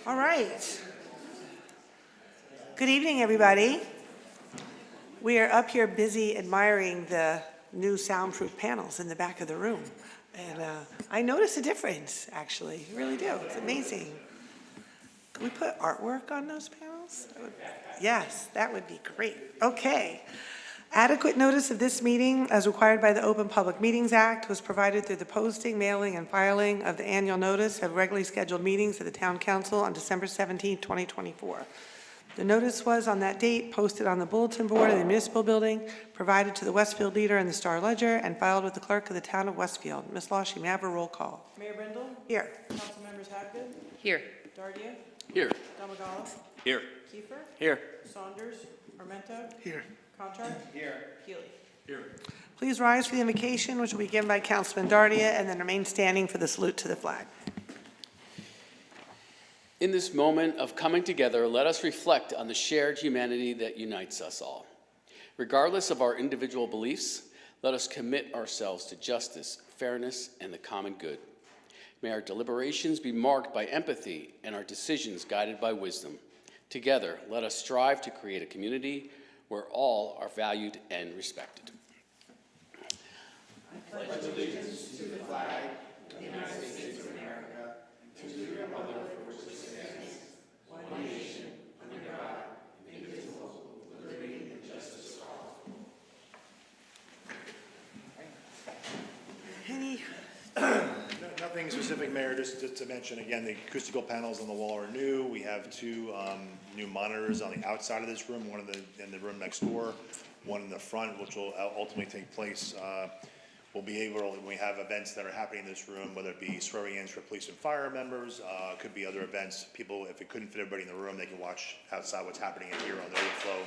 All right. Good evening, everybody. We are up here busy admiring the new soundproof panels in the back of the room. And I notice a difference, actually. I really do. It's amazing. Can we put artwork on those panels? Yes, that would be great. Okay. Adequate notice of this meeting, as required by the Open Public Meetings Act, was provided through the posting, mailing, and filing of the annual notice of regularly scheduled meetings of the Town Council on December 17, 2024. The notice was on that date posted on the bulletin board of the municipal building, provided to the Westfield Leader and the Star Ledger, and filed with the clerk of the town of Westfield. Ms. Lawshie, may I have a roll call? Mayor Brindle? Here. Council members Hapgood? Here. Dardia? Here. Domagala? Here. Kiefer? Here. Saunders? Armento? Here. Contract? Here. Healy? Here. Please rise for the invocation, which will be given by Councilman Dardia, and then remain standing for the salute to the flag. In this moment of coming together, let us reflect on the shared humanity that unites us all. Regardless of our individual beliefs, let us commit ourselves to justice, fairness, and the common good. May our deliberations be marked by empathy and our decisions guided by wisdom. Together, let us strive to create a community where all are valued and respected. I pledge allegiance to the flag of the United States of America, and to the republic for which it stands, one nation, under God, indivisible, with liberty and justice for all. Nothing specific, Mayor, just to mention again, the acoustical panels on the wall are new. We have two new monitors on the outside of this room, one in the room next door, one in the front, which will ultimately take place. We'll be able, when we have events that are happening in this room, whether it be swearing-ins for police and fire members, could be other events. People, if it couldn't fit everybody in the room, they can watch outside what's happening in here on the overflow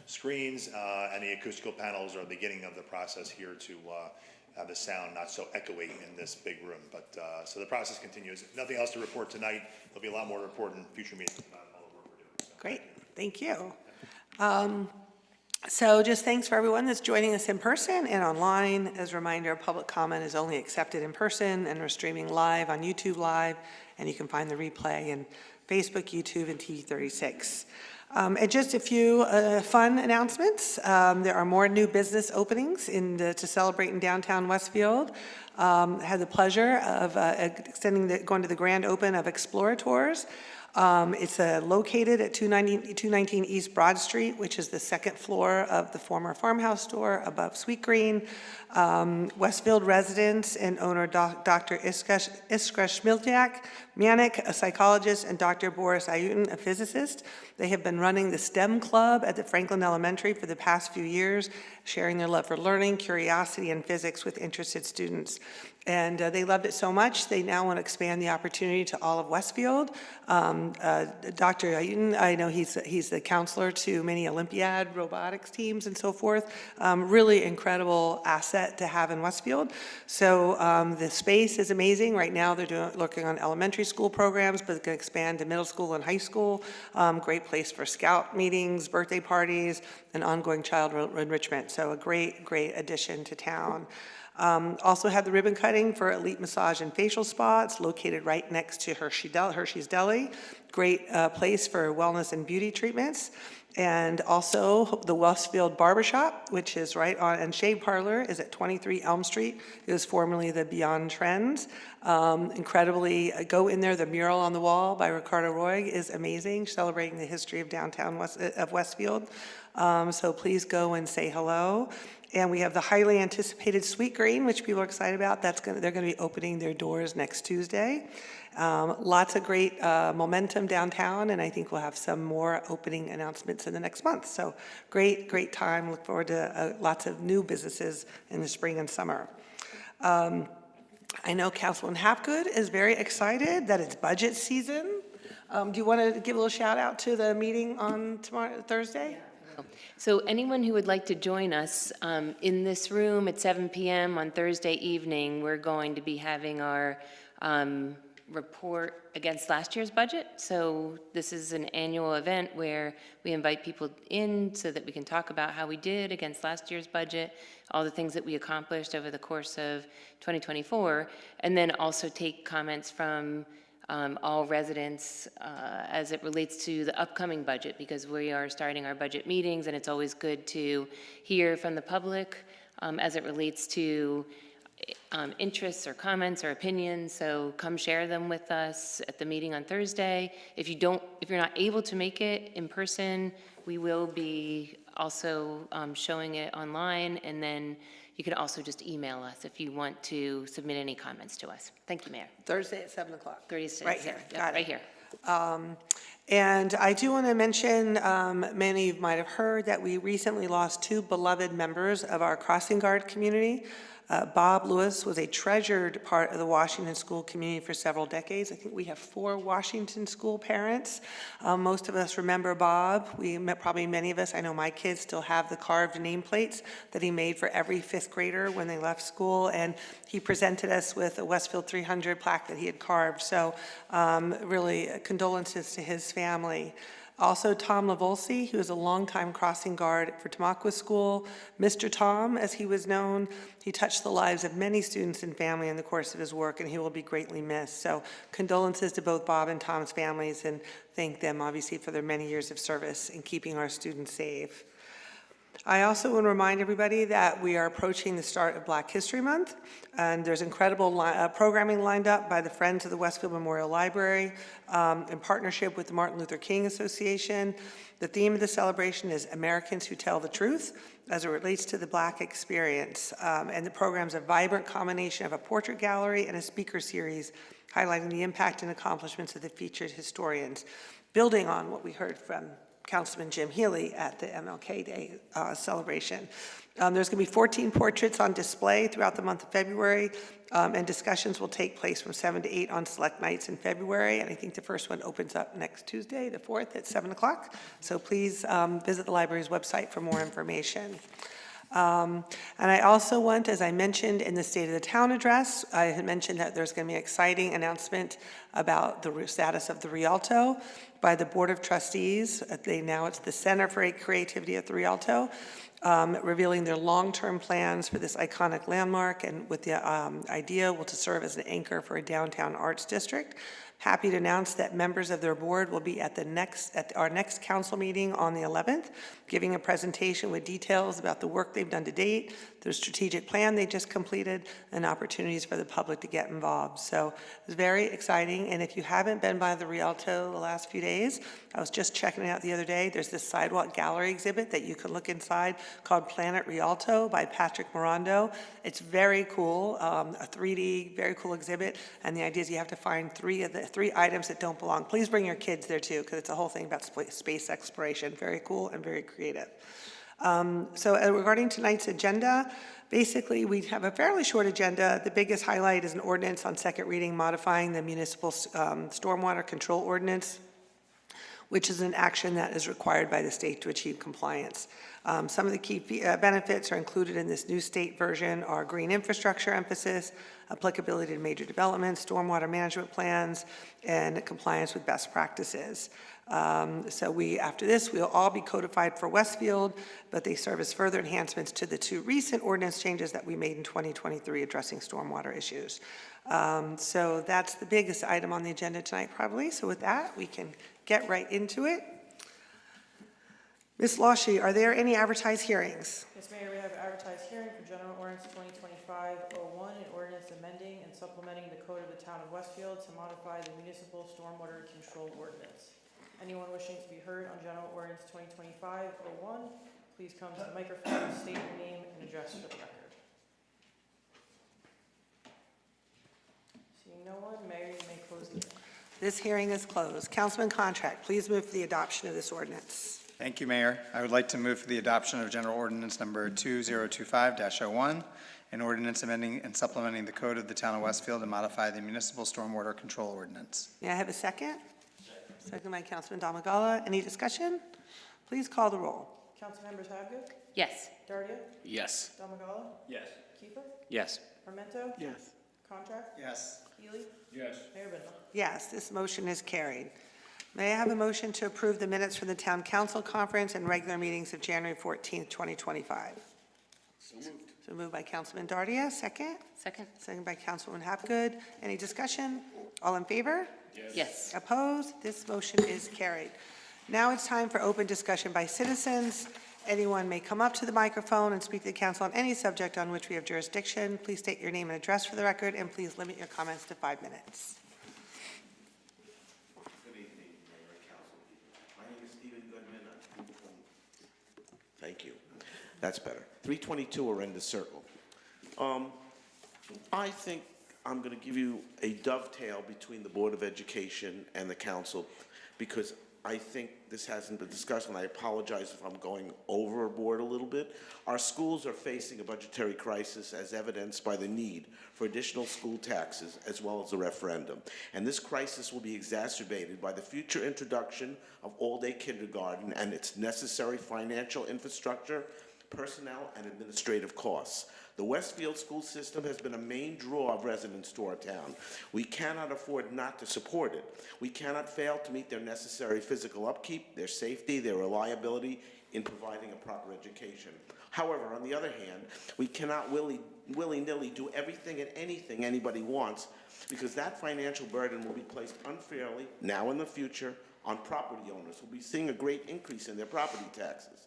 screens. And the acoustical panels are the beginning of the process here to have the sound not so echoey in this big room. But so the process continues. Nothing else to report tonight. There'll be a lot more to report in future meetings about all the work we're doing. So. Great, thank you. So just thanks for everyone that's joining us in person and online. As a reminder, public comment is only accepted in person, and we're streaming live on YouTube Live, and you can find the replay in Facebook, YouTube, and TV36. And just a few fun announcements. There are more new business openings to celebrate in downtown Westfield. Had the pleasure of going to the grand open of Explorators. It's located at 219 East Broad Street, which is the second floor of the former farmhouse store above Sweet Green. Westfield residents and owner Dr. Iskra Smilyak, a psychologist, and Dr. Boris Ayutin, a physicist. They have been running the STEM Club at the Franklin Elementary for the past few years, sharing their love for learning, curiosity, and physics with interested students. And they loved it so much, they now want to expand the opportunity to all of Westfield. Dr. Ayutin, I know he's the counselor to many Olympiad robotics teams and so forth. Really incredible asset to have in Westfield. So the space is amazing. Right now they're looking on elementary school programs, but it's going to expand to middle school and high school. Great place for scout meetings, birthday parties, and ongoing child enrichment. So a great addition to town. Also had the ribbon cutting for Elite Massage and Facial Spa. It's located right next to Hershey's Deli. Great place for wellness and beauty treatments. And also the Westfield Barbershop, which is right on, and Shave Parlor is at 23 Elm Street. It was formerly the Beyond Trends. Incredibly, go in there. The mural on the wall by Ricardo Roy is amazing, celebrating the history of downtown Westfield. So please go and say hello. And we have the highly anticipated Sweet Green, which people are excited about. They're going to be opening their doors next Tuesday. Lots of great momentum downtown, and I think we'll have some more opening announcements in the next month. So great time. Look forward to lots of new businesses in the spring and summer. I know Councilman Hapgood is very excited that it's budget season. Do you want to give a little shout out to the meeting on Thursday? So anyone who would like to join us in this room at 7 p.m. on Thursday evening, we're going to be having our report against last year's budget. So this is an annual event where we invite people in so that we can talk about how we did against last year's budget, all the things that we accomplished over the course of 2024, and then also take comments from all residents as it relates to the upcoming budget, because we are starting our budget meetings, and it's always good to hear from the public as it relates to interests or comments or opinions. So come share them with us at the meeting on Thursday. If you're not able to make it in person, we will be also showing it online, and then you can also just email us if you want to submit any comments to us. Thank you, Mayor. Thursday at 7 o'clock. Thursday, Right here, yeah, got it. right here. And I do want to mention, many of you might have heard that we recently lost 2 beloved members of our crossing guard community. Bob Lewis was a treasured part of the Washington school community for several decades. I think we have 4 Washington school parents. Most of us remember Bob. Probably many of us, I know my kids still have the carved nameplates that he made for every 5th grader when they left school, and he presented us with a Westfield 300 plaque that he had carved. So really condolences to his family. Also, Tom Lavolsi, who is a longtime crossing guard for Tamaqua School. Mr. Tom, as he was known, he touched the lives of many students and family in the course of his work, and he will be greatly missed. So condolences to both Bob and Tom's families, and thank them, obviously, for their many years of service in keeping our students safe. I also want to remind everybody that we are approaching the start of Black History Month, and there's incredible programming lined up by the Friends of the Westfield Memorial Library in partnership with the Martin Luther King Association. The theme of the celebration is Americans Who Tell the Truth as it relates to the Black experience, and the program's a vibrant combination of a portrait gallery and a speaker series highlighting the impact and accomplishments of the featured historians, building on what we heard from Councilman Jim Healy at the MLK Day celebration. There's going to be 14 portraits on display throughout the month of February, and discussions will take place from 7 to 8 on select nights in February, and I think the first one opens up next Tuesday, the 4th, at 7 o'clock. So please visit the library's website for more information. And I also want, as I mentioned in the State of the Town address, I had mentioned that there's going to be an exciting announcement about the status of the Rialto by the Board of Trustees. Now it's the Center for Creativity at the Rialto, revealing their long-term plans for this iconic landmark, and with the idea to serve as an anchor for a downtown arts district. Happy to announce that members of their board will be at our next council meeting on the 11th, giving a presentation with details about the work they've done to date, their strategic plan they just completed, and opportunities for the public to get involved. So it's very exciting, and if you haven't been by the Rialto the last few days, I was just checking it out the other day. There's this sidewalk gallery exhibit that you can look inside called Planet Rialto by Patrick Morando. It's very cool, a 3D, very cool exhibit, and the idea is you have to find 3 items that don't belong. Please bring your kids there too, because it's a whole thing about space exploration. Very cool and very creative. Regarding tonight's agenda, basically we have a fairly short agenda. The biggest highlight is an ordinance on second reading modifying the municipal stormwater control ordinance, which is an action that is required by the state to achieve compliance. Some of the key benefits are included in this new state version are green infrastructure emphasis, applicability to major developments, stormwater management plans, and compliance with best practices. After this, we'll all be codified for Westfield, but they serve as further enhancements to the 2 recent ordinance changes that we made in 2023 addressing stormwater issues. So that's the biggest item on the agenda tonight, probably. So with that, we can get right into it. Ms. Lawshe, are there any advertised hearings? Yes, Mayor, we have advertised hearing for General Ordinance 2025-01, an ordinance amending and supplementing the code of the town of Westfield to modify the municipal stormwater control ordinance. Anyone wishing to be heard on General Ordinance 2025-01, please come to the microphone, state your name and address for the record. Seeing no one, Mayor, you may close the hearing. This hearing is closed. Councilman Contract, please move for the adoption of this ordinance. Thank you, Mayor. I would like to move for the adoption of General Ordinance Number 2025-01, an ordinance amending and supplementing the code of the town of Westfield to modify the municipal stormwater control ordinance. May I have a second? Second by Councilman Damagala. Any discussion? Please call the roll. Councilmembers Habgood, Yes. Dardia, Yes. Damagala, Yes. Kiefer, Yes. Armento, Yes. Contract, Yes. Healy, Yes. Mayor Bidlaw. Yes, this motion is carried. May I have a motion to approve the minutes from the Town Council Conference and regular meetings of January 14th, 2025? So moved. So moved by Councilman Dardia, second. Second? Second by Councilwoman Hapgood. Any discussion? All in favor? Yes. Opposed? This motion is carried. Now it's time for open discussion by citizens. Anyone may come up to the microphone and speak to the council on any subject on which we have jurisdiction. Please state your name and address for the record, and please limit your comments to 5 minutes. Good evening, Mayor and Council. My name is Stephen Goodman. Thank you. That's better. 322 Arenda Circle. I think I'm going to give you a dovetail between the Board of Education and the council, because I think this hasn't been discussed, and I apologize if I'm going overboard a little bit. Our schools are facing a budgetary crisis, as evidenced by the need for additional school taxes as well as a referendum. And this crisis will be exacerbated by the future introduction of all-day kindergarten and its necessary financial infrastructure, personnel, and administrative costs. The Westfield school system has been a main draw of residents to our town. We cannot afford not to support it. We cannot fail to meet their necessary physical upkeep, their safety, their reliability in providing a proper education. However, on the other hand, we cannot willy-nilly do everything and anything anybody wants, because that financial burden will be placed unfairly, now and in the future, on property owners who will be seeing a great increase in their property taxes.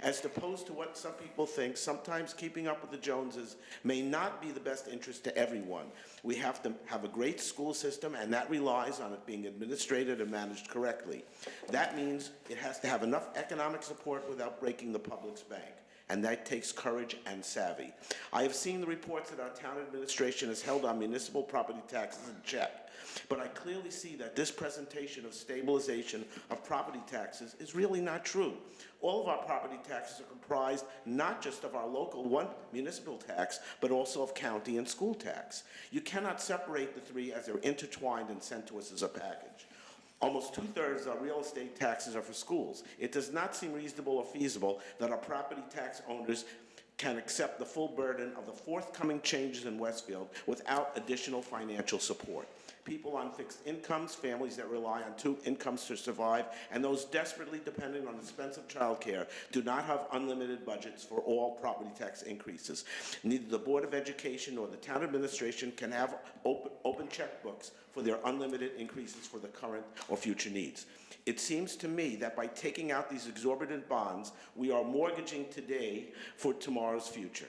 As opposed to what some people think, sometimes keeping up with the Joneses may not be the best interest to everyone. We have to have a great school system, and that relies on it being administrated and managed correctly. That means it has to have enough economic support without breaking the public's bank, and that takes courage and savvy. I have seen the reports that our town administration has held our municipal property taxes in check, but I clearly see that this presentation of stabilization of property taxes is really not true. All of our property taxes are comprised not just of our local municipal tax, but also of county and school tax. You cannot separate the three, as they're intertwined and sent to us as a package. Almost 2/3 of our real estate taxes are for schools. It does not seem reasonable or feasible that our property tax owners can accept the full burden of the forthcoming changes in Westfield without additional financial support. People on fixed incomes, families that rely on 2 incomes to survive, and those desperately dependent on expensive childcare do not have unlimited budgets for all property tax increases. Neither the Board of Education nor the town administration can have open checkbooks for their unlimited increases for the current or future needs. It seems to me that by taking out these exorbitant bonds, we are mortgaging today for tomorrow's future.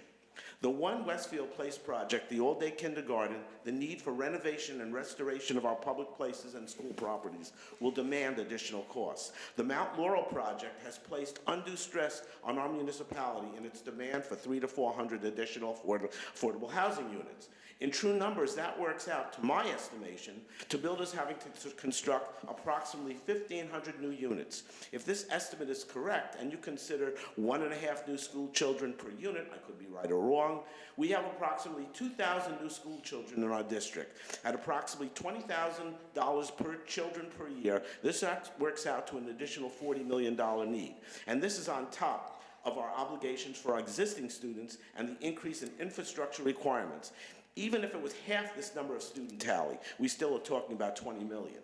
The One Westfield Place project, the all-day kindergarten, the need for renovation and restoration of our public places and school properties will demand additional costs. The Mount Laurel project has placed undue stress on our municipality in its demand for 300 to 400 additional affordable housing units. In true numbers, that works out, to my estimation, to builders having to construct approximately 1,500 new units. If this estimate is correct, and you consider 1.5 new school children per unit, I could be right or wrong, we have approximately 2,000 new school children in our district. At approximately $20,000 per children per year, this works out to an additional $40 million need. And this is on top of our obligations for our existing students and the increase in infrastructure requirements. Even if it was half this number of student tally, we still are talking about 20 million.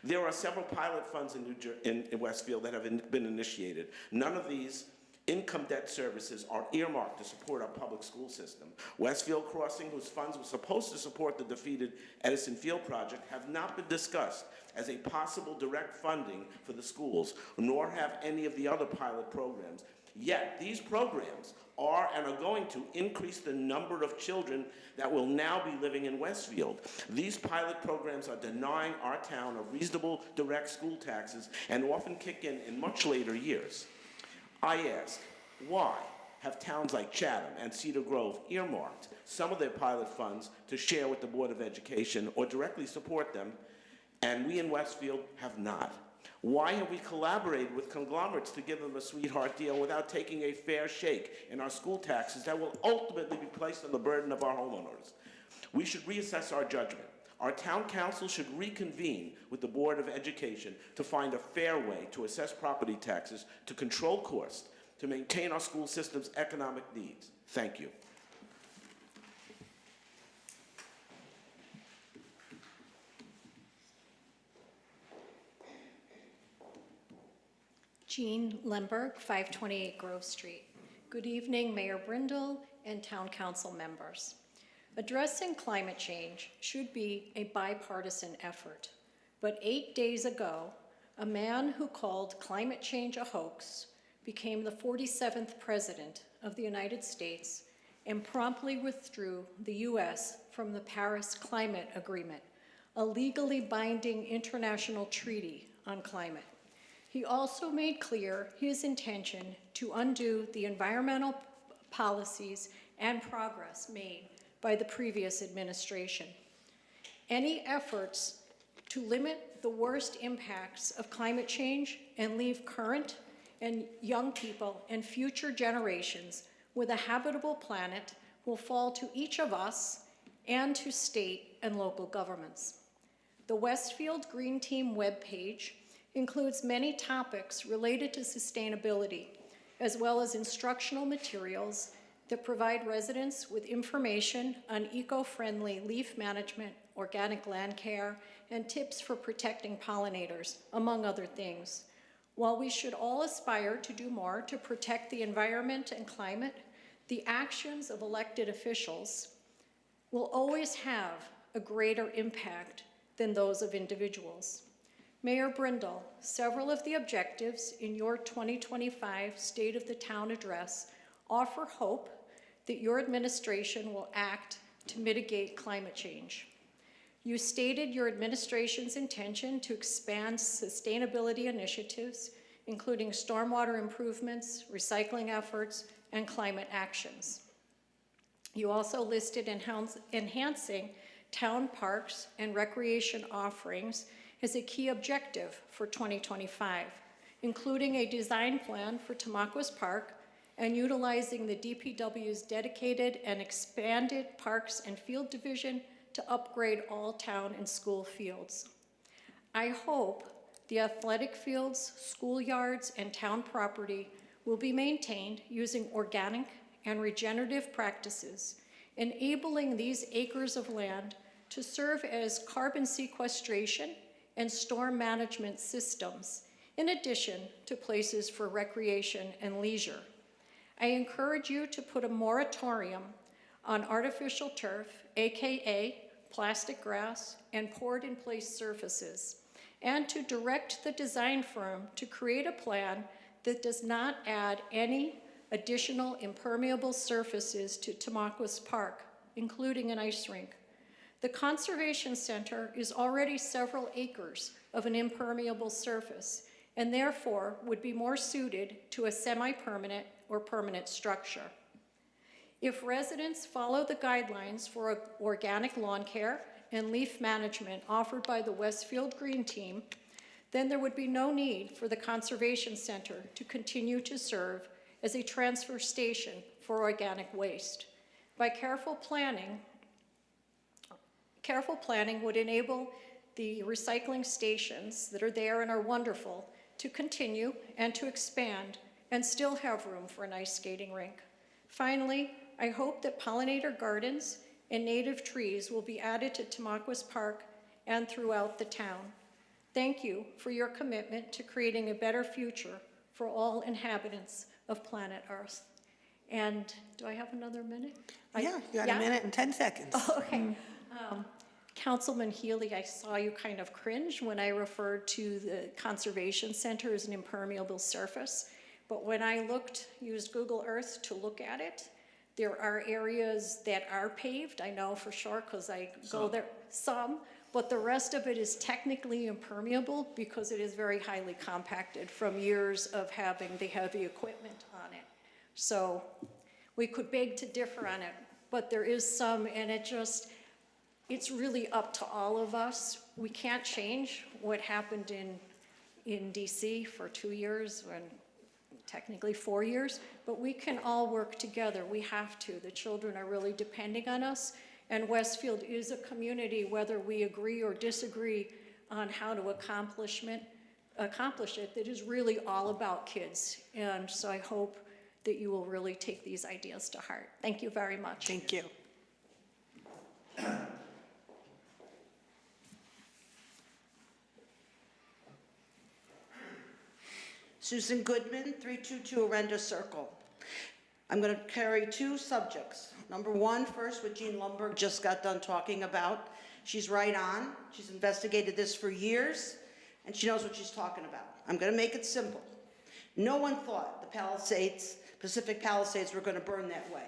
There are several pilot funds in Westfield that have been initiated. None of these income debt services are earmarked to support our public school system. Westfield Crossing, whose funds were supposed to support the defeated Edison Field project, have not been discussed as a possible direct funding for the schools, nor have any of the other pilot programs. Yet these programs are and are going to increase the number of children that will now be living in Westfield. These pilot programs are denying our town of reasonable direct school taxes and often kick in much later years. I ask, why have towns like Chatham and Cedar Grove earmarked some of their pilot funds to share with the Board of Education or directly support them, and we in Westfield have not? Why have we collaborated with conglomerates to give them a sweetheart deal without taking a fair shake in our school taxes that will ultimately be placed on the burden of our homeowners? We should reassess our judgment. Our town council should reconvene with the Board of Education to find a fair way to assess property taxes, to control costs, to maintain our school system's economic needs. Thank you. Jean Lemberg, 528 Grove Street. Good evening, Mayor Brindle and Town Council members. Addressing climate change should be a bipartisan effort. But 8 days ago, a man who called climate change a hoax became the 47th president of the United States and promptly withdrew the U.S. from the Paris Climate Agreement, a legally binding international treaty on climate. He also made clear his intention to undo the environmental policies and progress made by the previous administration. Any efforts to limit the worst impacts of climate change and leave current and young people and future generations with a habitable planet will fall to each of us and to state and local governments. The Westfield Green Team webpage includes many topics related to sustainability, as well as instructional materials that provide residents with information on eco-friendly leaf management, organic land care, and tips for protecting pollinators, among other things. While we should all aspire to do more to protect the environment and climate, the actions of elected officials will always have a greater impact than those of individuals. Mayor Brindle, several of the objectives in your 2025 State of the Town address offer hope that your administration will act to mitigate climate change. You stated your administration's intention to expand sustainability initiatives, including stormwater improvements, recycling efforts, and climate actions. You also listed enhancing town parks and recreation offerings as a key objective for 2025, including a design plan for Tamaqua Park and utilizing the DPW's dedicated and expanded Parks and Field Division to upgrade all town and school fields. I hope the athletic fields, schoolyards, and town property will be maintained using organic and regenerative practices, enabling these acres of land to serve as carbon sequestration and storm management systems, in addition to places for recreation and leisure. I encourage you to put a moratorium on artificial turf, AKA plastic grass, and poured-in-place surfaces, and to direct the design firm to create a plan that does not add any additional impermeable surfaces to Tamaqua Park, including an ice rink. The Conservation Center is already several acres of an impermeable surface, and therefore would be more suited to a semi-permanent or permanent structure. If residents follow the guidelines for organic lawn care and leaf management offered by the Westfield Green Team, then there would be no need for the Conservation Center to continue to serve as a transfer station for organic waste. By careful planning would enable the recycling stations that are there and are wonderful to continue and to expand and still have room for an ice skating rink. Finally, I hope that pollinator gardens and native trees will be added to Tamaqua Park and throughout the town. Thank you for your commitment to creating a better future for all inhabitants of planet Earth. And do I have another minute? Yeah, you got a minute and 10 seconds. Oh, okay. Councilman Healy, I saw you kind of cringe when I referred to the Conservation Center as an impermeable surface. But when I used Google Earth to look at it, there are areas that are paved, I know for sure because I go there, but the rest of it is technically impermeable because it is very highly compacted from years of having the heavy equipment on it. So we could beg to differ on it, but there is some, and it's really up to all of us. We can't change what happened in DC for 2 years, and technically 4 years, but we can all work together. We have to. The children are really depending on us, and Westfield is a community, whether we agree or disagree on how to accomplish it, that is really all about kids. And so I hope that you will really take these ideas to heart. Thank you very much. Thank you. Susan Goodman, 322 Arenda Circle. I'm going to carry two subjects. Number one, first, what Jean Lumberg just got done talking about. She's right on. She's investigated this for years, and she knows what she's talking about. I'm going to make it simple. No one thought the Palisades, Pacific Palisades, were going to burn that way.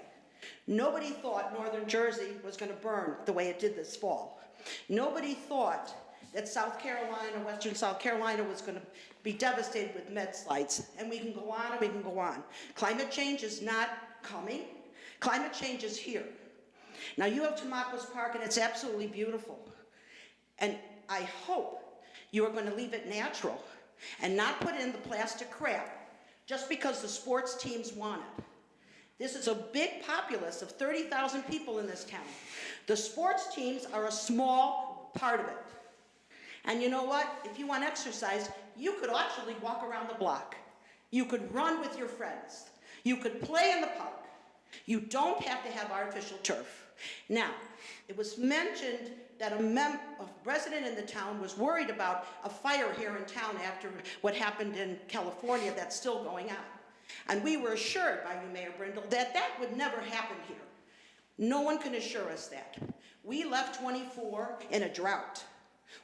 Nobody thought northern Jersey was going to burn the way it did this fall. Nobody thought that South Carolina, western South Carolina, was going to be devastated with mudslides. And we can go on and we can go on. Climate change is not coming. Climate change is here. Now you have Tamacos Park and it's absolutely beautiful. And I hope you are going to leave it natural and not put in the plastic crap just because the sports teams want it. This is a big populace of 30,000 people in this town. The sports teams are a small part of it. And you know what? If you want exercise, you could actually walk around the block. You could run with your friends. You could play in the park. You don't have to have artificial turf. Now, it was mentioned that a resident in the town was worried about a fire here in town after what happened in California that's still going on. And we were assured by you, Mayor Brindle, that that would never happen here. No one can assure us that. We left 24 in a drought.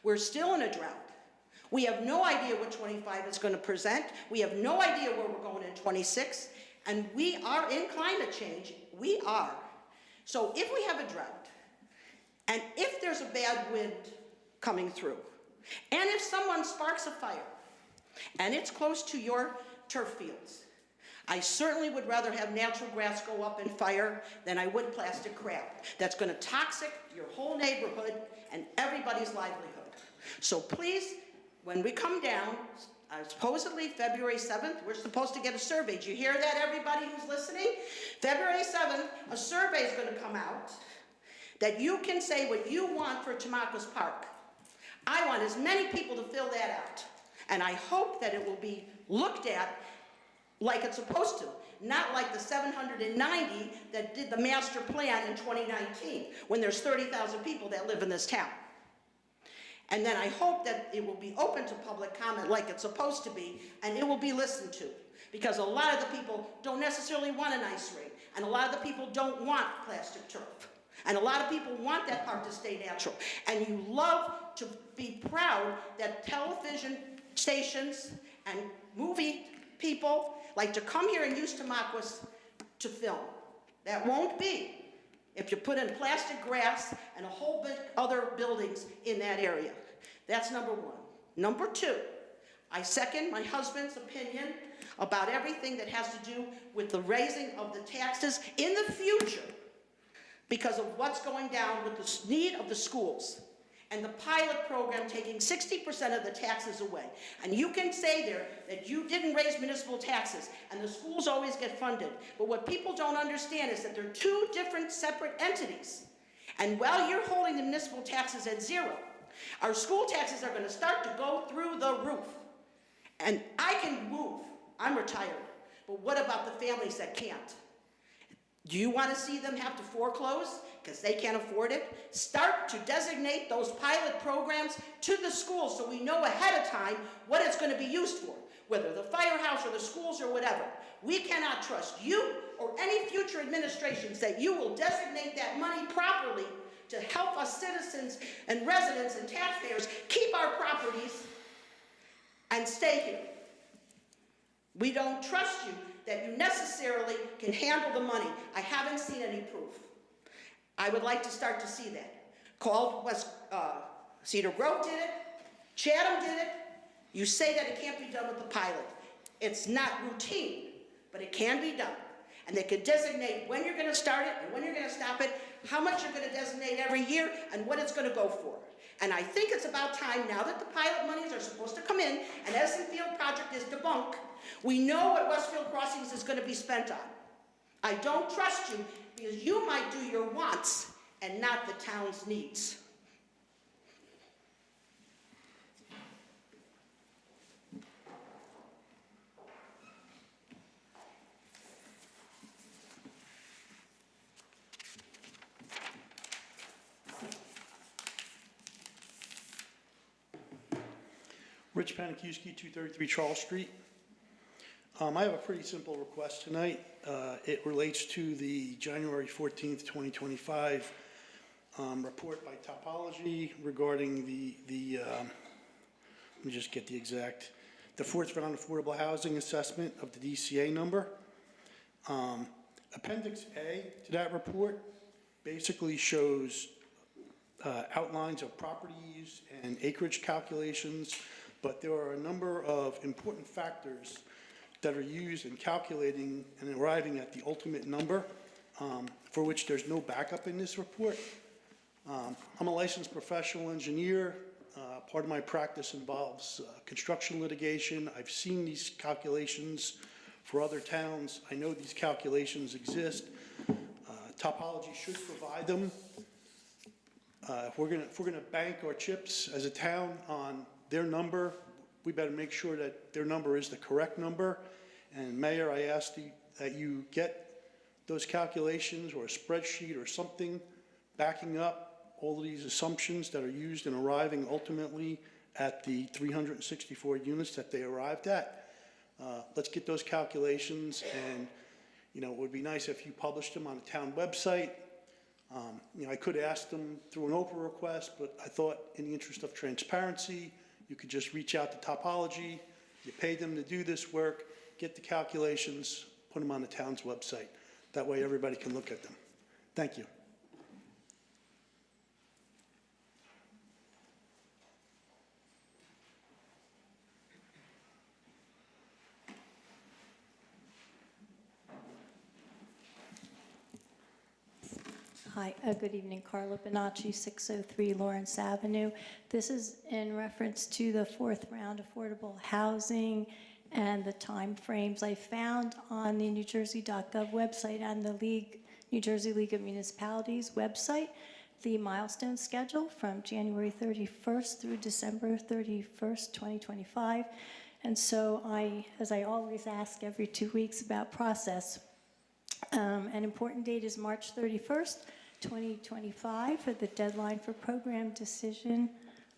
We're still in a drought. We have no idea what 25 is going to present. We have no idea where we're going in 26. And we are in climate change. We are. So if we have a drought, and if there's a bad wind coming through, and if someone sparks a fire, and it's close to your turf fields, I certainly would rather have natural grass go up in fire than I would plastic crap. That's going to toxic your whole neighborhood and everybody's livelihood. So please, when we come down, supposedly February 7th, we're supposed to get a survey. Did you hear that, everybody who's listening? February 7th, a survey is going to come out that you can say what you want for Tamacos Park. I want as many people to fill that out. And I hope that it will be looked at like it's supposed to, not like the 790 that did the master plan in 2019, when there's 30,000 people that live in this town. And then I hope that it will be open to public comment like it's supposed to be, and it will be listened to. Because a lot of the people don't necessarily want an ice rink, and a lot of the people don't want plastic turf. And a lot of people want that park to stay natural. And you love to be proud that television stations and movie people like to come here and use Tamacos to film. That won't be if you put in plastic grass and a whole bunch of other buildings in that area. That's number one. Number two, I second my husband's opinion about everything that has to do with the raising of the taxes in the future because of what's going down with the need of the schools and the pilot program taking 60% of the taxes away. And you can say there that you didn't raise municipal taxes and the schools always get funded. But what people don't understand is that they're two different separate entities. And while you're holding the municipal taxes at zero, our school taxes are going to start to go through the roof. And I can move. I'm retired. But what about the families that can't? Do you want to see them have to foreclose because they can't afford it? Start to designate those pilot programs to the schools so we know ahead of time what it's going to be used for, whether the firehouse or the schools or whatever. We cannot trust you or any future administrations that you will designate that money properly to help us citizens and residents and taxpayers keep our properties and stay here. We don't trust you that you necessarily can handle the money. I haven't seen any proof. I would like to start to see that. Cedar Grove did it, Chatham did it. You say that it can't be done with the pilot. It's not routine, but it can be done. And they can designate when you're going to start it and when you're going to stop it, how much you're going to designate every year, and what it's going to go for. And I think it's about time now that the pilot monies are supposed to come in, and Edison Field project is debunked, we know what Westfield Crossings is going to be spent on. I don't trust you because you might do your wants and not the town's needs. Rich Panikiewski, 233 Charles Street. I have a pretty simple request tonight. It relates to the January 14th, 2025 report by Topology regarding let me just get the fourth round affordable housing assessment of the DCA number. Appendix A to that report basically shows outlines of properties and acreage calculations, but there are a number of important factors that are used in calculating and arriving at the ultimate number, for which there's no backup in this report. I'm a licensed professional engineer. Part of my practice involves construction litigation. I've seen these calculations for other towns. I know these calculations exist. Topology should provide them. If we're gonna bank our chips as a town on their number, we better make sure that their number is the correct number. And Mayor, I ask that you get those calculations or a spreadsheet or something backing up all of these assumptions that are used in arriving ultimately at the 364 units that they arrived at. Let's get those calculations, and, you know, it would be nice if you published them on the town website. You know, I could ask them through an Oprah request, but I thought in the interest of transparency, you could just reach out to Topology, you pay them to do this work, get the calculations, put them on the town's website. That way everybody can look at them. Thank you. Hi, good evening, Carla Bonacci, 603 Lawrence Avenue. This is in reference to the fourth round affordable housing and the timeframes I found on the NewJersey.gov website and the New Jersey League of Municipalities website, the milestone schedule from January 31st through December 31st, 2025. And so as I always ask every 2 weeks about process, an important date is March 31st, 2025 for the deadline for program decision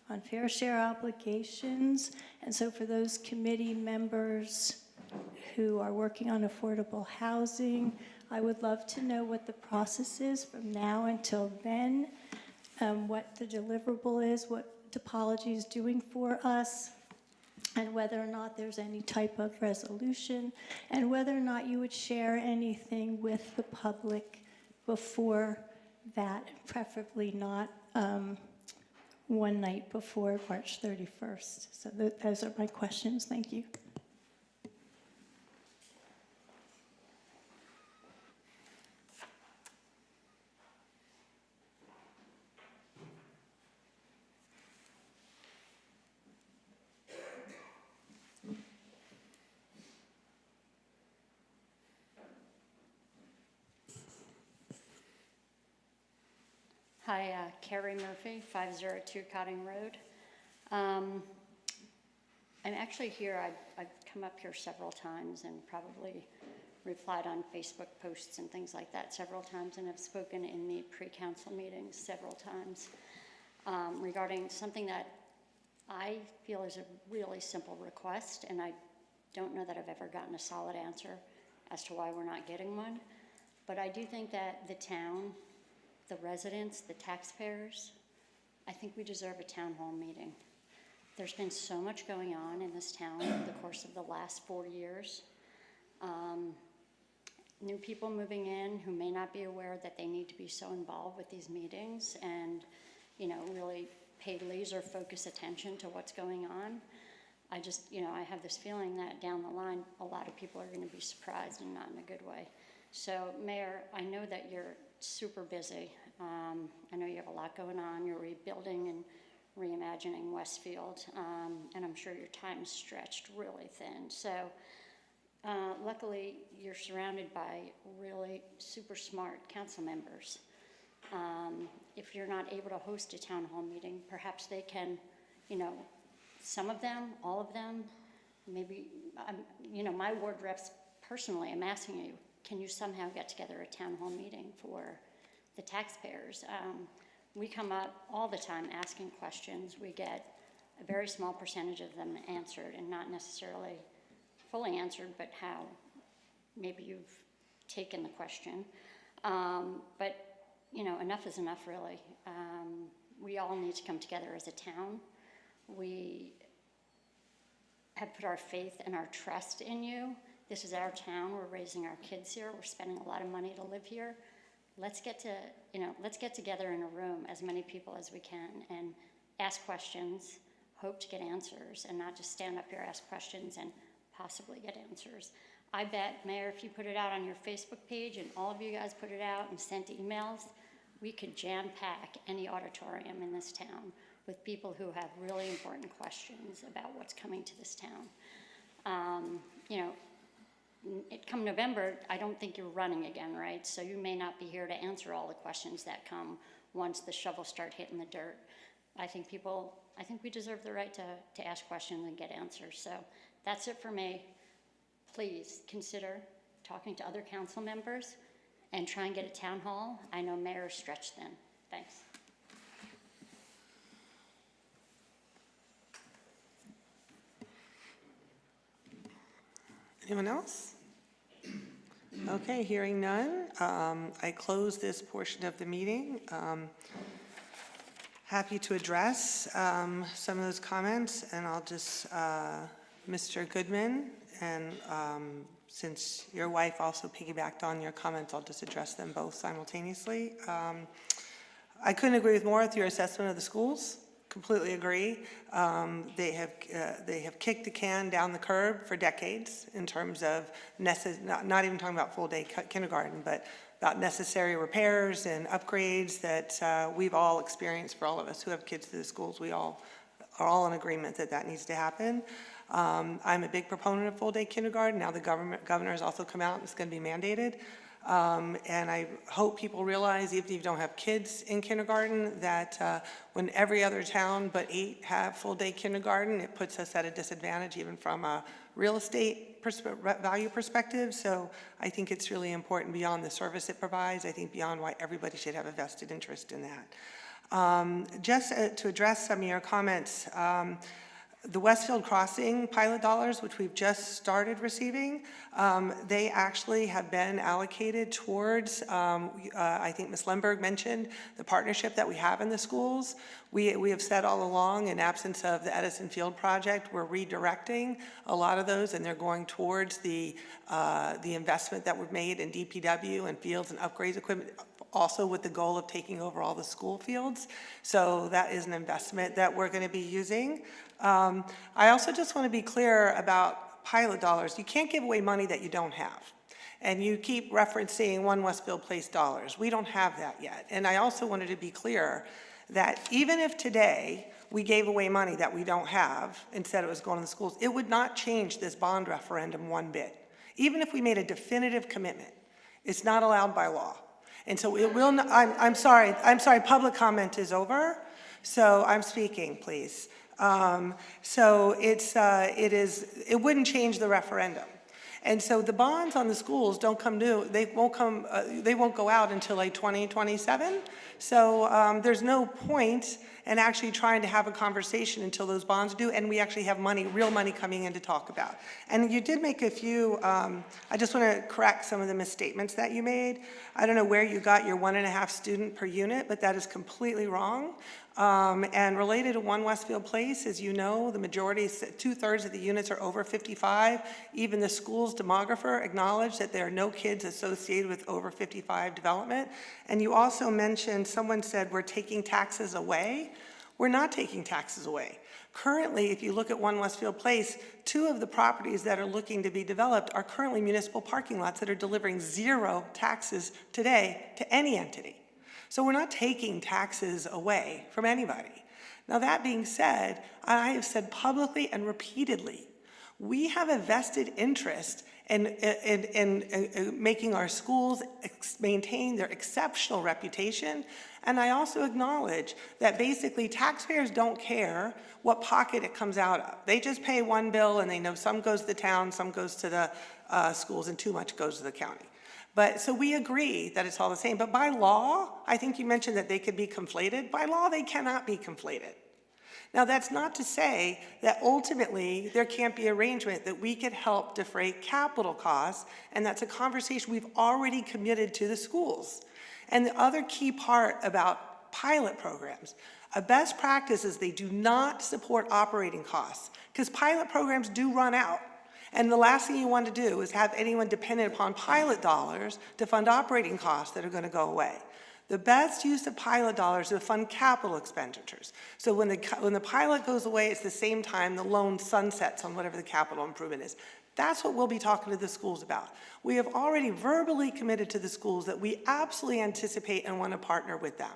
on fair share obligations. And so for those committee members who are working on affordable housing, I would love to know what the process is from now until then, what the deliverable is, what Topology is doing for us, and whether or not there's any type of resolution, and whether or not you would share anything with the public before that, preferably not one night before March 31st. So those are my questions. Thank you. Hi, Carrie Murphy, 502 Cotting Road. I'm actually here, I've come up here several times and probably replied on Facebook posts and things like that several times, and have spoken in the pre-council meetings several times regarding something that I feel is a really simple request, and I don't know that I've ever gotten a solid answer as to why we're not getting one. But I do think that the town, the residents, the taxpayers, I think we deserve a town hall meeting. There's been so much going on in this town over the course of the last 4 years. New people moving in who may not be aware that they need to be so involved with these meetings and, you know, really pay laser focus attention to what's going on. I just, you know, I have this feeling that down the line, a lot of people are going to be surprised and not in a good way. So, Mayor, I know that you're super busy. I know you have a lot going on. You're rebuilding and reimagining Westfield, and I'm sure your time is stretched really thin. So luckily, you're surrounded by really super smart council members. If you're not able to host a town hall meeting, perhaps they can, you know, some of them, all of them, maybe, you know, my ward reps personally, I'm asking you, can you somehow get together a town hall meeting for the taxpayers? We come up all the time asking questions. We get a very small percentage of them answered and not necessarily fully answered, but how maybe you've taken the question. But, you know, enough is enough, really. We all need to come together as a town. We have put our faith and our trust in you. This is our town. We're raising our kids here. We're spending a lot of money to live here. Let's get together in a room, as many people as we can, and ask questions, hope to get answers, and not just stand up here, ask questions, and possibly get answers. I bet, Mayor, if you put it out on your Facebook page and all of you guys put it out and sent emails, we could jam-pack any auditorium in this town with people who have really important questions about what's coming to this town. You know, come November, I don't think you're running again, right? So you may not be here to answer all the questions that come once the shovels start hitting the dirt. I think we deserve the right to ask questions and get answers. So that's it for me. Please consider talking to other council members and try and get a town hall. I know mayor's stretched thin. Thanks. Anyone else? Okay, hearing none, I close this portion of the meeting. Happy to address some of those comments, and I'll just, Mr. Goodman, and since your wife also piggybacked on your comments, I'll just address them both simultaneously. I couldn't agree with more with your assessment of the schools. Completely agree. They have kicked the can down the curb for decades in terms of not even talking about full-day kindergarten, but about necessary repairs and upgrades that we've all experienced. For all of us who have kids through the schools, we all are all in agreement that that needs to happen. I'm a big proponent of full-day kindergarten. Now the governor has also come out and it's going to be mandated. And I hope people realize, even if you don't have kids in kindergarten, that when every other town but 8 have full-day kindergarten, it puts us at a disadvantage even from a real estate value perspective. So I think it's really important beyond the service it provides. I think beyond why everybody should have a vested interest in that. Just to address some of your comments, the Westfield Crossing pilot dollars, which we've just started receiving, they actually have been allocated towards, I think Ms. Lemberg mentioned, the partnership that we have in the schools. We have said all along, in absence of the Edison Field project, we're redirecting a lot of those, and they're going towards the investment that we've made in DPW and fields and upgrades equipment, also with the goal of taking over all the school fields. So that is an investment that we're going to be using. I also just want to be clear about pilot dollars. You can't give away money that you don't have. And you keep referencing One Westfield Place dollars. We don't have that yet. And I also wanted to be clear that even if today we gave away money that we don't have, instead it was going to the schools, it would not change this bond referendum one bit. Even if we made a definitive commitment, it's not allowed by law. And so it will not, I'm sorry, public comment is over. So I'm speaking, please. So it wouldn't change the referendum. And so the bonds on the schools don't come due, they won't go out until like 2027. So there's no point in actually trying to have a conversation until those bonds are due, and we actually have money, real money coming in to talk about. And you did make a few, I just want to correct some of the misstatements that you made. I don't know where you got your 1.5 student per unit, but that is completely wrong. And related to One Westfield Place, as you know, the majority, 2/3 of the units are over 55. Even the school's demographer acknowledged that there are no kids associated with over 55 development. And you also mentioned, someone said we're taking taxes away. We're not taking taxes away. Currently, if you look at One Westfield Place, 2 of the properties that are looking to be developed are currently municipal parking lots that are delivering 0 taxes today to any entity. So we're not taking taxes away from anybody. Now that being said, I have said publicly and repeatedly, we have a vested interest in making our schools maintain their exceptional reputation. And I also acknowledge that basically taxpayers don't care what pocket it comes out of. They just pay one bill and they know some goes to the town, some goes to the schools, and too much goes to the county. But so we agree that it's all the same. But by law, I think you mentioned that they could be conflated. By law, they cannot be conflated. Now, that's not to say that ultimately there can't be arrangement that we could help defray capital costs, and that's a conversation we've already committed to the schools. And the other key part about pilot programs, a best practice is they do not support operating costs, because pilot programs do run out. And the last thing you want to do is have anyone dependent upon pilot dollars to fund operating costs that are going to go away. The best use of pilot dollars is to fund capital expenditures. So when the pilot goes away, it's the same time the loan sunsets on whatever the capital improvement is. That's what we'll be talking to the schools about. We have already verbally committed to the schools that we absolutely anticipate and want to partner with them.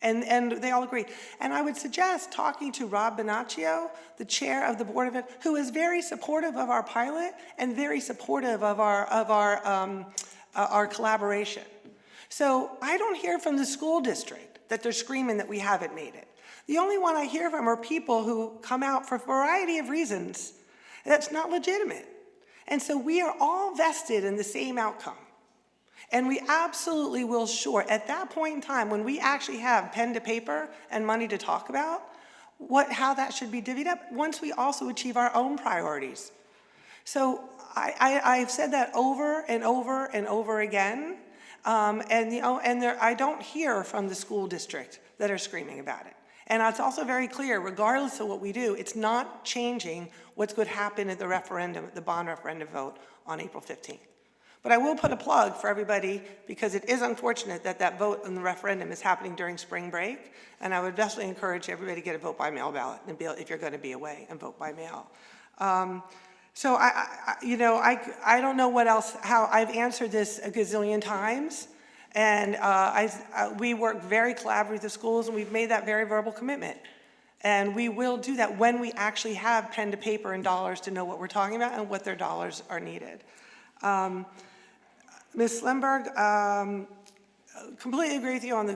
And they all agree. And I would suggest talking to Rob Bonaccio, the chair of the Board of Ed, who is very supportive of our pilot and very supportive of our collaboration. So I don't hear from the school district that they're screaming that we haven't made it. The only one I hear from are people who come out for a variety of reasons that's not legitimate. And so we are all vested in the same outcome. And we absolutely will at that point in time, when we actually have pen to paper and money to talk about, how that should be divvied up, once we also achieve our own priorities. So I've said that over and over and over again. I don't hear from the school district that are screaming about it. And it's also very clear, regardless of what we do, it's not changing what's going to happen at the referendum, the bond referendum vote on April 15th. But I will put a plug for everybody, because it is unfortunate that that vote in the referendum is happening during spring break. And I would definitely encourage everybody to get a vote by mail ballot and if you're going to be away, and vote by mail. So I don't know what else, how I've answered this a gazillion times. And we work very collaboratively with the schools, and we've made that very verbal commitment. And we will do that when we actually have pen to paper and dollars to know what we're talking about and what their dollars are needed. Ms. Slemberg, completely agree with you on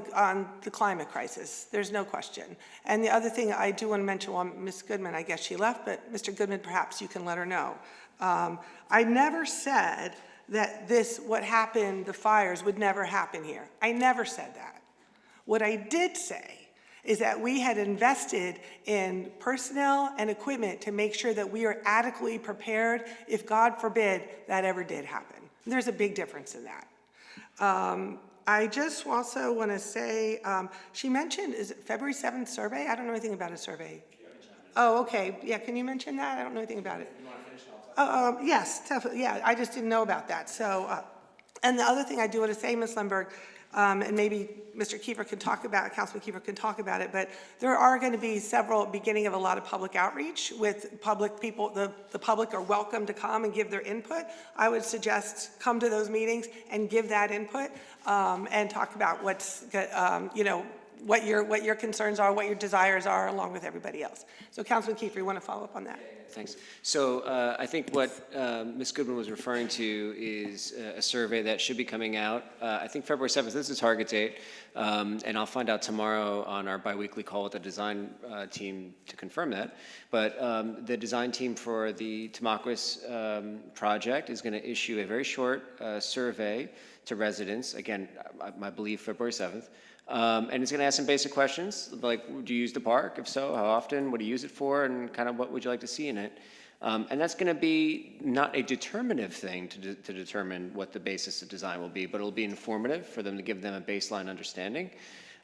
the climate crisis. There's no question. And the other thing I do want to mention, well, Ms. Goodman, I guess she left, but Mr. Goodman, perhaps you can let her know. I never said that what happened, the fires, would never happen here. I never said that. What I did say is that we had invested in personnel and equipment to make sure that we are adequately prepared if, God forbid, that ever did happen. There's a big difference in that. I just also want to say, she mentioned, is it February 7th survey? I don't know anything about a survey. Oh, okay. Yeah, can you mention that? I don't know anything about it. Yes, definitely. Yeah, I just didn't know about that. So, and the other thing I do want to say, Ms. Lundberg, and maybe Mr. Kiefer can talk about, Councilman Kiefer can talk about it, but there are going to be beginning of a lot of public outreach with public people. The public are welcome to come and give their input. I would suggest come to those meetings and give that input and talk about what's, what your concerns are, what your desires are, along with everybody else. So, Councilman Kiefer, you want to follow up on that? Thanks. So I think what Ms. Goodman was referring to is a survey that should be coming out. I think February 7th is the target date, and I'll find out tomorrow on our biweekly call with the design team to confirm that. But the design team for the Tamaqua project is going to issue a very short survey to residents, again, I believe February 7th. And it's going to ask some basic questions, like, do you use the park? If so, how often? What do you use it for? And kind of what would you like to see in it? And that's going to be not a determinative thing to determine what the basis of design will be, but it'll be informative for them to give them a baseline understanding.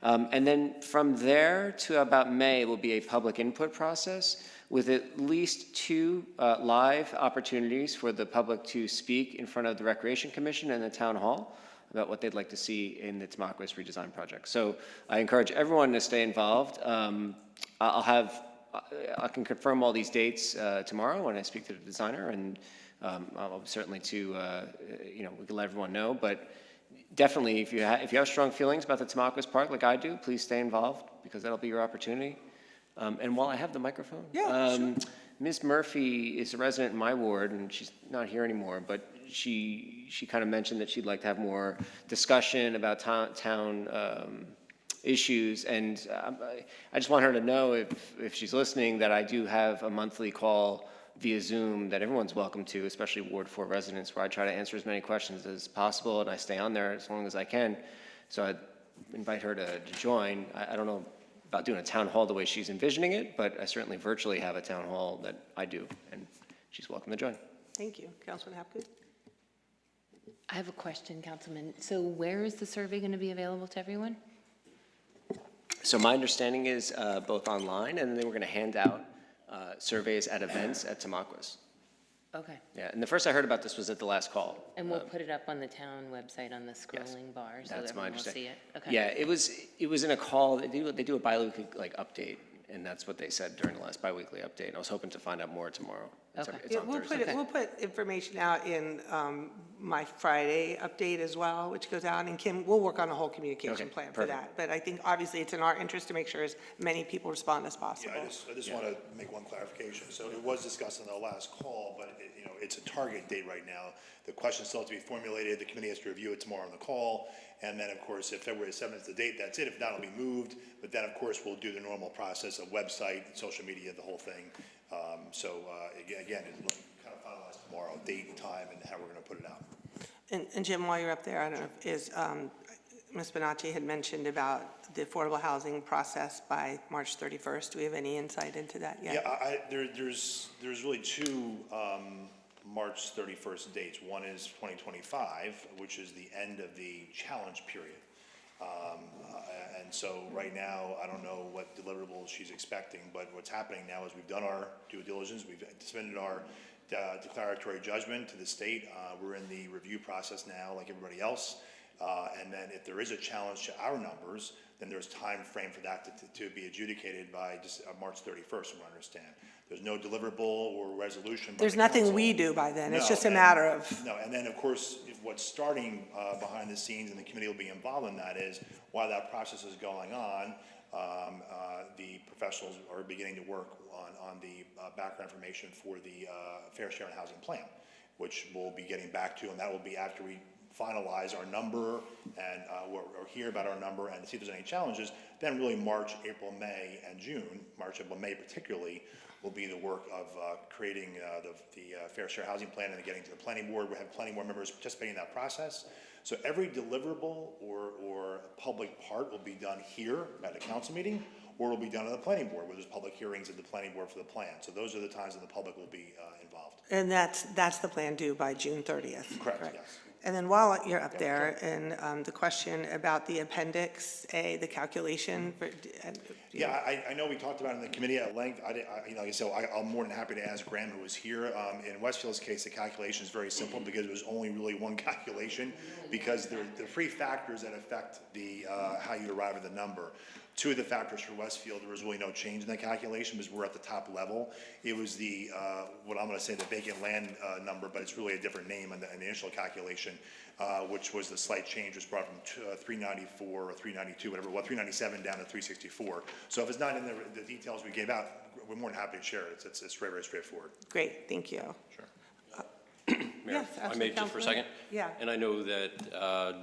And then from there to about May will be a public input process with at least 2 live opportunities for the public to speak in front of the Recreation Commission and the Town Hall about what they'd like to see in the Tamaqua redesign project. So I encourage everyone to stay involved. I can confirm all these dates tomorrow when I speak to the designer, and I'll certainly we can let everyone know. But definitely, if you have strong feelings about the Tamaqua Park, like I do, please stay involved, because that'll be your opportunity. And while I have the microphone, sure. Ms. Murphy is a resident in my ward, and she's not here anymore, but she kind of mentioned that she'd like to have more discussion about town issues, and I just want her to know, if she's listening, that I do have a monthly call via Zoom that everyone's welcome to, especially Ward 4 residents, where I try to answer as many questions as possible, and I stay on there as long as I can. So I'd invite her to join. I don't know about doing a town hall the way she's envisioning it, but I certainly virtually have a town hall that I do, and she's welcome to join. Thank you. Councilman Hapgood? I have a question, Councilman. So where is the survey going to be available to everyone? So my understanding is both online, and then they were going to hand out surveys at events at Tamaqua. Okay. Yeah, and the first I heard about this was at the last call. And we'll put it up on the town website on the scrolling bar so that That's my everyone will see understanding. it? Okay. Yeah, it was in a call, they do a bi-weekly update, and that's what they said during the last bi-weekly update. And I was hoping to find out more tomorrow. It's Okay. it's Yeah, on we'll Thursday. we'll put information out in my Friday update as well, which goes out, and Kim, we'll work on a whole communication Okay, plan for perfect. that. But I think obviously it's in our interest to make sure as many people respond as possible. Yeah, I just want to make one clarification. So it was discussed in the last call, but it's a target date right now. The question still has to be formulated. The committee has to review it tomorrow on the call. And then, of course, if February 7th is the date, that's it. If not, it'll be moved. But then, of course, we'll do the normal process of website, social media, the whole thing. Again, it'll kind of finalize tomorrow, date and time and how we're going to put it out. And Jim, while you're up there, I don't know, Ms. Bonacci had mentioned about the affordable housing process by March 31st. Do we have any insight into that yet? Yeah, there's really two March 31st dates. One is 2025, which is the end of the challenge period. And so right now, I don't know what deliverables she's expecting, but what's happening now is we've done our due diligence. We've submitted our declaratory judgment to the state. We're in the review process now, like everybody else. And then if there is a challenge to our numbers, then there's time frame for that to be adjudicated by just March 31st, from what I understand. There's no deliverable or resolution by There's the nothing council. we do by then. It's No, just a and- matter of, No, and then, of course, what's starting behind the scenes, and the committee will be involved in that, is while that process is going on, the professionals are beginning to work on the background information for the Fair Share and Housing Plan, which we'll be getting back to, and that will be after we finalize our number and or hear about our number and see if there's any challenges. Then really March, April, May, and June, March, April, May particularly, will be the work of creating the Fair Share Housing Plan and getting to the planning board. We have planning board members participating in that process. So every deliverable or public part will be done here at a council meeting, or will be done at the planning board, where there's public hearings at the planning board for the plan. So those are the times that the public will be involved. and that's the plan due by June 30th. Correct, yes. And then while you're up there, and the question about the Appendix A, the calculation for. Yeah, I know we talked about it in the committee at length. Like I said, I'm more than happy to ask Graham, who was here. In Westfield's case, the calculation is very simple because it was only really one calculation, because there are three factors that affect the how you arrive at the number. Two of the factors for Westfield, there was really no change in the calculation because we're at the top level. It was the, what I'm going to say, the vacant land number, but it's really a different name in the initial calculation, which was the slight change, was brought from 394 or 392, whatever it was, 397 down to 364. So if it's not in the details we gave out, we're more than happy to share it. It's very straightforward. Great, thank you. Sure. Mayor, Yes, if I absolutely, may, just for a Councilman. second? Yeah. And I know that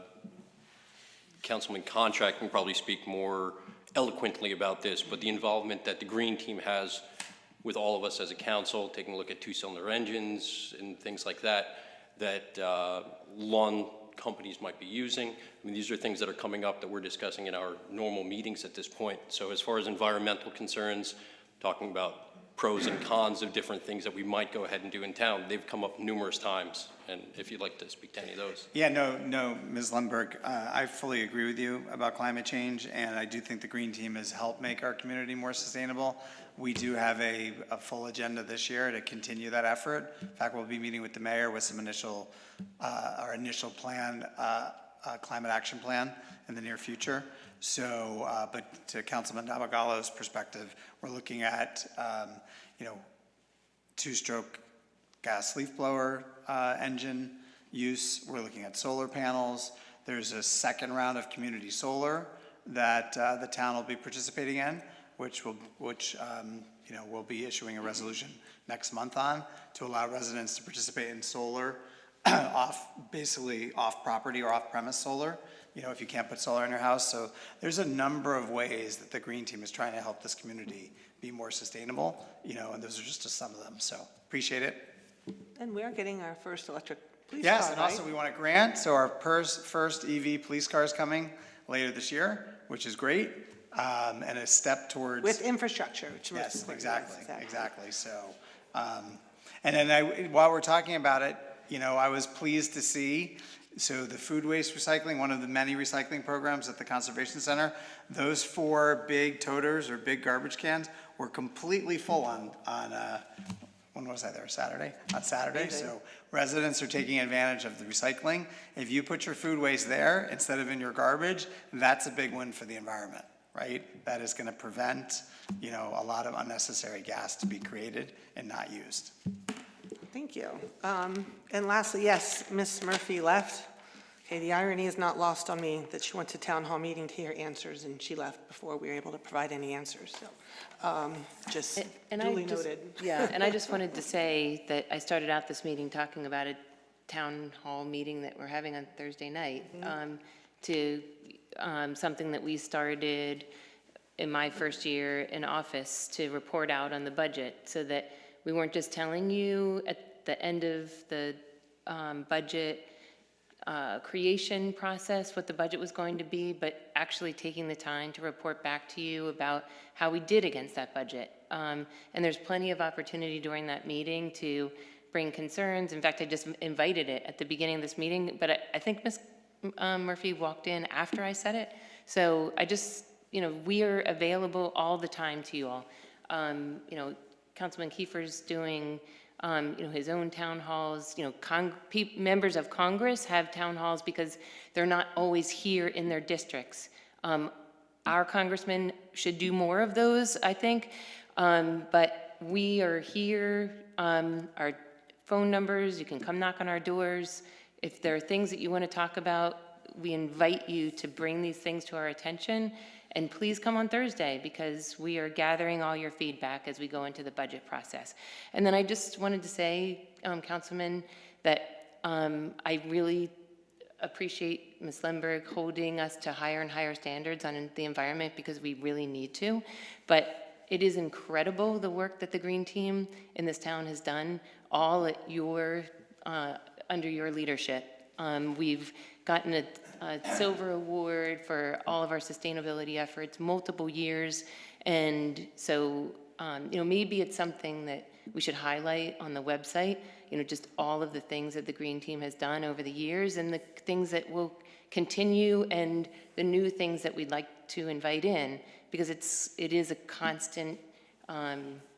Councilman Contract can probably speak more eloquently about this, but the involvement that the Green Team has with all of us as a council, taking a look at two-cylinder engines and things like that, that lawn companies might be using. I mean, these are things that are coming up that we're discussing in our normal meetings at this point. So as far as environmental concerns, talking about pros and cons of different things that we might go ahead and do in town, they've come up numerous times. And if you'd like to speak to any of those. Yeah, no, Ms. Lundberg, I fully agree with you about climate change, and I do think the Green Team has helped make our community more sustainable. We do have a full agenda this year to continue that effort. In fact, we'll be meeting with the mayor with some our initial plan, climate action plan in the near future. So, but to Councilman Navagalo's perspective, we're looking at, two-stroke gas leaf blower engine use. We're looking at solar panels. There's a second round of community solar that the town will be participating in, which we'll be issuing a resolution next month on to allow residents to participate in solar basically off property or off premise solar, if you can't put solar in your house. So there's a number of ways that the Green Team is trying to help this community be more sustainable, and those are just some of them. So appreciate it. And we are getting our first electric police car, Yes, and also right? we want a grant, so our first EV police car is coming later this year, which is great. and a step towards. With infrastructure, which was. Yes, exactly. So, and then while we're talking about it, I was pleased to see, so the food waste recycling, one of the many recycling programs at the Conservation Center, those 4 big toters or big garbage cans were completely full on when was I there, Saturday? On Saturday, so residents are taking advantage of the recycling. If you put your food waste there instead of in your garbage, that's a big win for the environment, right? That is gonna prevent, a lot of unnecessary gas to be created and not used. Thank you. And lastly, yes, Ms. Murphy left. Okay, the irony is not lost on me that she went to town hall meeting to hear answers and she left before we were able to provide any answers, so, just duly noted. Yeah, and I just wanted to say that I started out this meeting talking about a town hall meeting that we're having on Thursday night, to something that we started in my first year in office to report out on the budget, so that we weren't just telling you at the end of the budget creation process what the budget was going to be, but actually taking the time to report back to you about how we did against that budget. And there's plenty of opportunity during that meeting to bring concerns. In fact, I just invited it at the beginning of this meeting, but I think Ms. Murphy walked in after I said it. So I just, we are available all the time to you all. Councilman Kiefer's doing his own town halls. Members of Congress have town halls because they're not always here in their districts. Our congressmen should do more of those, I think. But we are here. Our phone numbers, you can come knock on our doors. If there are things that you want to talk about, we invite you to bring these things to our attention. And please come on Thursday, because we are gathering all your feedback as we go into the budget process. And then I just wanted to say, Councilman, that I really appreciate Ms. Lemberg holding us to higher and higher standards on the environment, because we really need to. But it is incredible the work that the Green Team in this town has done, all at under your leadership. We've gotten a silver award for all of our sustainability efforts, multiple years. And so, maybe it's something that we should highlight on the website, just all of the things that the Green Team has done over the years and the things that will continue and the new things that we'd like to invite in, because it is a constant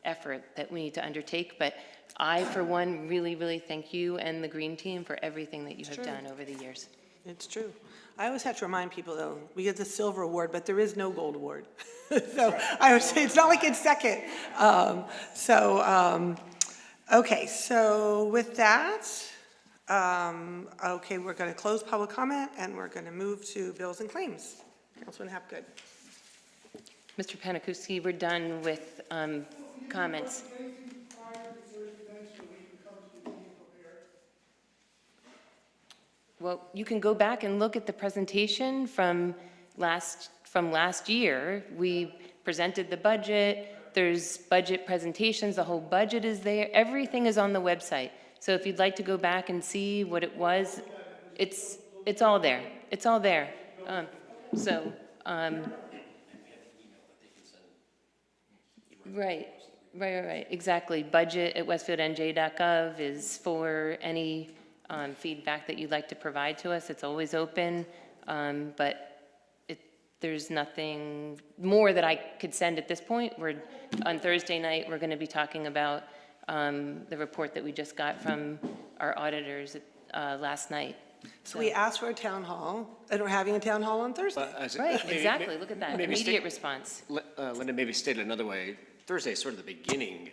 effort that we need to undertake. But I, for one, really, really thank you and the Green Team for everything that you have done over the years. It's true. I always have to remind people, though, we get the silver award, but there is no gold award. So I would say it's not like it's second. Okay, so with that, okay, we're going to close public comment and we're going to move to bills and claims. Councilman Hapgood. Mr. Panakuski, we're done with comments. Well, you can go back and look at the presentation from last year. We presented the budget. There's budget presentations. The whole budget is there. Everything is on the website. So if you'd like to go back and see what it was, it's all there. It's all there. Right, exactly. Budget at westfieldnj.gov is for any feedback that you'd like to provide to us. It's always open, but there's nothing more that I could send at this point. On Thursday night, we're going to be talking about the report that we just got from our auditors last night. So we asked for a town hall, and we're having a town hall on Thursday. Right, exactly. Look at that. Immediate response. Linda, maybe stated another way, Thursday is sort of the beginning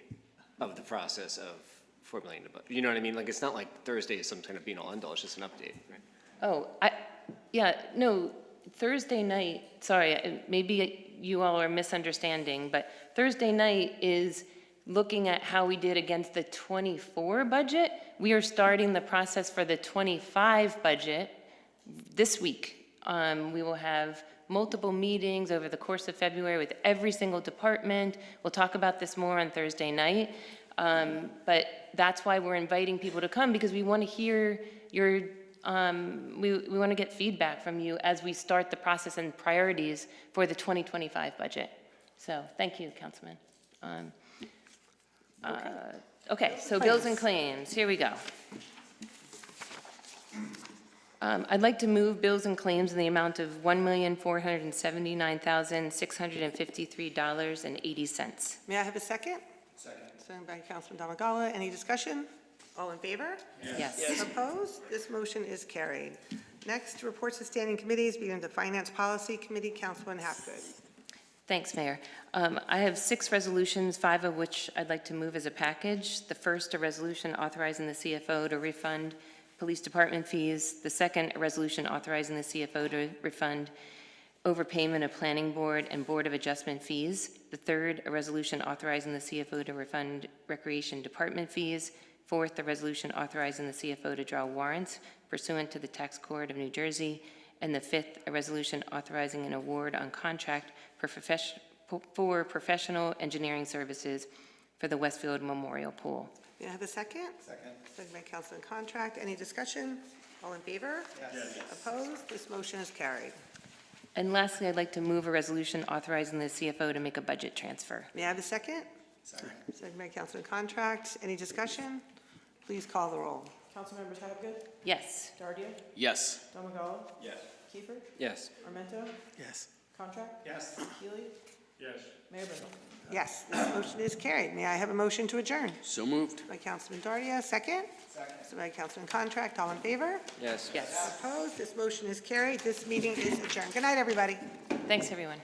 of the process of formulating the budget. You know what I mean? Like, it's not like Thursday is some kind of be-all, end-all. It's just an update, right? Oh, Thursday night, sorry, maybe you all are misunderstanding, but Thursday night is looking at how we did against the 24 budget. We are starting the process for the 25 budget this week. We will have multiple meetings over the course of February with every single department. We'll talk about this more on Thursday night. But that's why we're inviting people to come, because we want to hear your we want to get feedback from you as we start the process and priorities for the 2025 budget. So, thank you, Councilman. Okay, so bills and claims, here we go. I'd like to move bills and claims in the amount of $1,479,653.80. May I have a second? Second. Second by Councilman Damagala. Any discussion? All in favor? Yes. Opposed? This motion is carried. Next, reports of standing committees, beginning with the Finance Policy Committee, Councilman Hapgood. Thanks, Mayor. I have 6 resolutions, 5 of which I'd like to move as a package. The first, a resolution authorizing the CFO to refund police department fees. The second, a resolution authorizing the CFO to refund overpayment of planning board and board of adjustment fees. The third, a resolution authorizing the CFO to refund recreation department fees. Fourth, a resolution authorizing the CFO to draw warrants pursuant to the Tax Code of New Jersey. And the fifth, a resolution authorizing an award on contract for professional engineering services for the Westfield Memorial Pool. May I have a second? Second. Second by Councilman Contract. Any discussion? All in favor? Yes. Opposed? This motion is carried. And lastly, I'd like to move a resolution authorizing the CFO to make a budget transfer. May I have a second? Second. Second by Councilman Contract. Any discussion? Please call the roll. Councilmembers Hapgood, Yes. Dardia, Yes. Domagala. Yes. Kiefer, Yes. Armento, Yes. Contract. Yes. Healy, Yes. Mayor Brindle. Yes, this motion is carried. May I have a motion to adjourn? So moved. By Councilman Dardia, second? Second. By Councilman Contract. All in favor? Yes. Yes. Opposed? This motion is carried. This meeting is adjourned. Good night, everybody. Thanks, everyone.